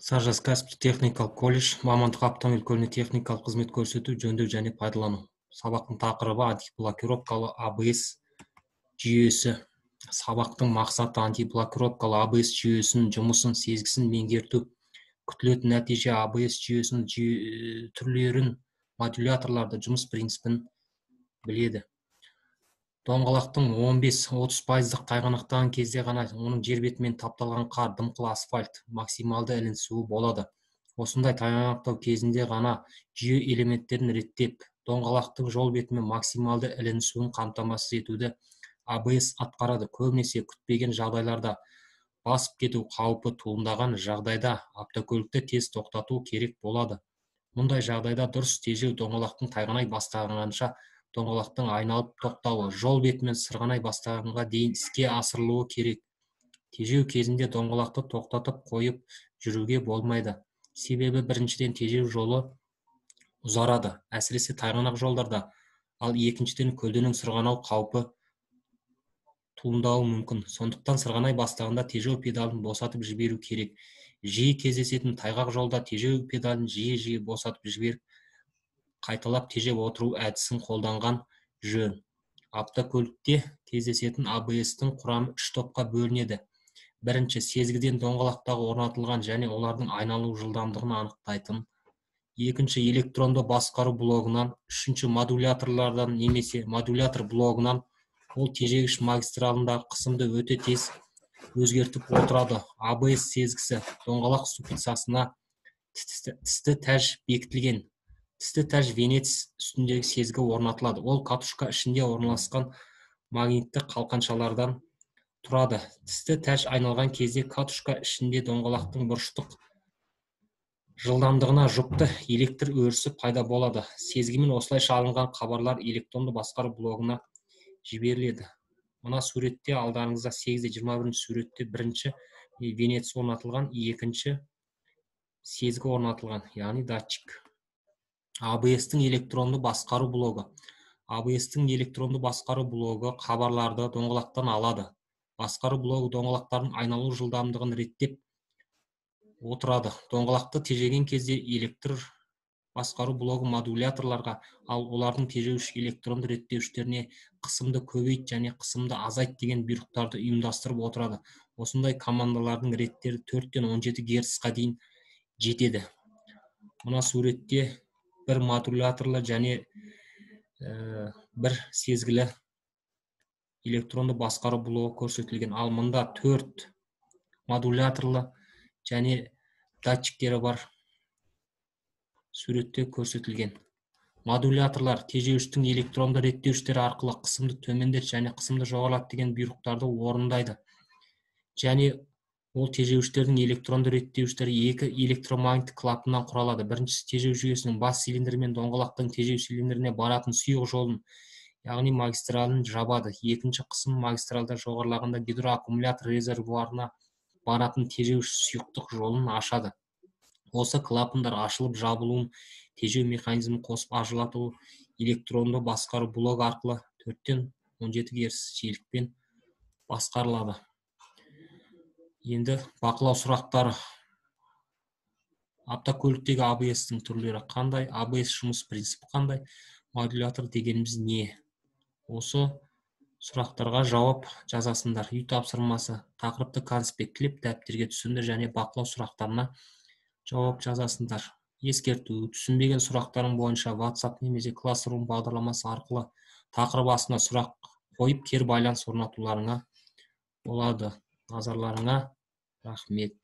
Саржас кәсіптік техникалық колледж, мамандық автомобиль көлігіне техникалық қызмет көрсету, жөндеу және пайдалану. Сабақтың тақырыбы антиблокировкалы АБС жүйесі. Сабақтың мақсаты антиблокировкалы АБС жүйесінің жұмысын, сезгісін меңгерту. Күтілетін нәтиже АБС жүйесінің түрлерін, модуляторларды, жұмыс принципін біледі. Доңғалақтың 15-30% тайғанақтаған кезде ғана оның жер бетімен тапталған қар, дымқыл асфальт максималды ілінісуі болады. Осындай тайғанақтау кезінде ғана жүйе элементтерін реттеп, доңғалақтың жол бетімен максималды ілінісуін қамтамасыз етуді АБС атқарады. Көбінесе күтпеген жағдайларда басып кету қаупі туындаған жағдайда автокөлікті тез тоқтату керек болады. Мұндай жағдайда дұрыс тежеу доңғалақтың тайғанай бастағанша доңғалақтың айналып тоқтауы, жол бетімен сырғанай бастағанға дейін іске асырылуы керек. Тежеу кезінде доңғалақты тоқтатып қойып жүруге болмайды. Себебі біріншіден тежеу жолы ұзарады, әсіресе тайғанақ жолдарда, ал екіншіден көлденең сырғанау қаупі туындауы мүмкін. Сондықтан сырғанай бастағанда тежеу педалын босатып жіберу керек. Жиі кездесетін тайғақ жолда тежеу педалын жиі босатып жіберіп, қайталап тежеп отыру әдісін қолданған жөн. Автокөлікте кездесетін АБС-тің құрамы 3 топқа бөлінеді. Бірінші, сезгіден доңғалақтағы орнатылған және олардың айналу жылдамдығын анықтайтын. Екінші, электронды басқару блогынан. Үшінші, модуляторлардан немесе модулятор блогынан. Ол тежегіш магистралындағы қысымды өте тез өзгертіп отырады. АБС сезгісі доңғалақ ступицасына тісті тәж бекітілген. Тісті тәж венец үстіндегі сезгі орнатылады. Ол катушка ішінде орналасқан магнитті қалқаншалардан тұрады. Тісті тәж айналған кезде катушка ішінде доңғалақтың бұрыштық жылдамдығына жұпты электр өрісі пайда болады. Сезгімен осылайша алынған хабарлар электронды басқару блогына жіберіледі. Мына суретте алдарыңызда 8-21 суретте бірінші венец орнатылған, екінші сезгі орнатылған, яғни датчик. АБС-тің электронды басқару блогы. АБС-тің электронды басқару блогы хабарларды доңғалақтан алады. Басқару блогы доңғалақтардың айналу жылдамдығын реттеп отырады. Доңғалақты тежеген кезде электр басқару блогы модуляторларға, ал олардың тежеуіш электронды реттеуіштеріне қысымды көбейт және қысымды азайт деген бұйрықтарды ұйымдастырып отырады. Осындай командалардың реттері 4-17 герцқа дейін жетеді. Мына суретте бір модуляторлы және бір сезгілі электронды басқару блогы көрсетілген. Ал мұнда 4 модуляторлы және датчиктері бар суретте көрсетілген. Модуляторлар тежеуіштің электронды реттеуіштері арқылы қысымды төмендет және қысымды жоғарылат деген бұйрықтарды орындайды. Және ол тежеуіштердің электронды реттеуіштері 2 электромагниттік клапаннан құралады. Біріншісі тежеу жүйесінің бас цилиндрі мен доңғалақтың тежеу цилиндріне баратын сұйық жолын, яғни магистралын жабады. Екінші қысым магистралда жоғарылағанда гидроаккумулятор резервуарына баратын тежеуіш сұйықтық жолын ашады. Осы клапандар ашылып жабылуын тежеу механизмін қосып ажырату электронды басқару блогы арқылы 4-17 герц жиілікпен басқарылады. Енді бақылау сұрақтары. Автокөліктегі АБС-тің түрлері қандай? АБС жұмыс принципі қандай? Модулятор дегеніміз не? Осы сұрақтарға жауап жазасыңдар. Үй тапсырмасы. Тақырыпты конспектлеп дәптерге түсіңдер және бақылау сұрақтарына жауап жазасыңдар. Ескерту, түсінбеген сұрақтарың бойынша WhatsApp немесе Classroom бағдарламасы арқылы тақырып астына сұрақ қойып, кері байланыс орнатуларыңа болады. Назарларыңа рахмет.